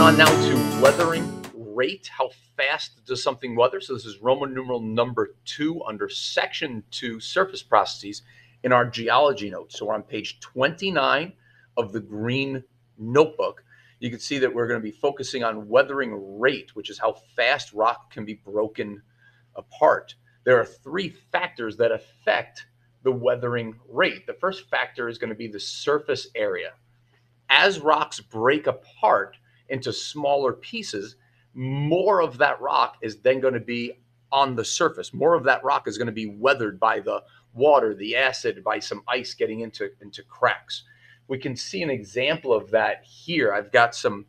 on now to weathering rate. How fast does something weather? So this is Roman numeral number 2 under section 2, surface processes, in our geology notes. So we're on page 29 of the green notebook. You can see that we're going to be focusing on weathering rate, which is how fast rock can be broken apart. There are 3 factors that affect the weathering rate. The first factor is going to be the surface area. As rocks break apart into smaller pieces, more of that rock is then going to be on the surface. More of that rock is going to be weathered by the water, the acid, by some ice getting into cracks. We can see an example of that here. I've got some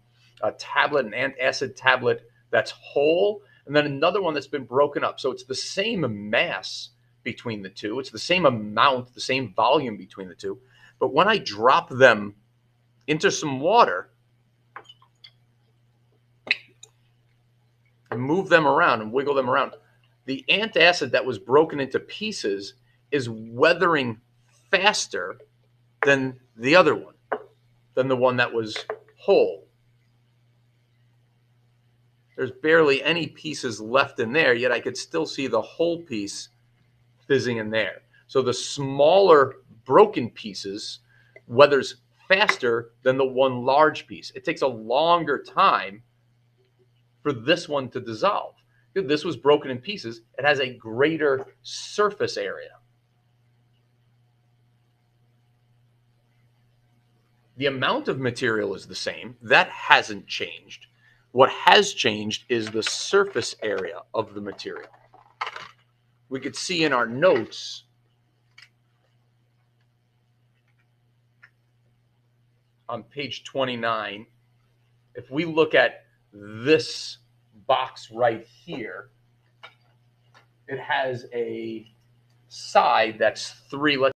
tablet, an antacid tablet that's whole, and then another one that's been broken up. So it's the same mass between the two. It's the same amount, the same volume between the two. But when I drop them into some water and move them around and wiggle them around, the antacid that was broken into pieces is weathering faster than the other one, than the one that was whole. There's barely any pieces left in there, yet I could still see the whole piece fizzing in there. So the smaller broken pieces weathers faster than the one large piece. It takes a longer time for this one to dissolve. This was broken in pieces. It has a greater surface area. The amount of material is the same. That hasn't changed. What has changed is the surface area of the material. We could see in our notes on page 29, if we look at this box right here, it has a side that's 3, let's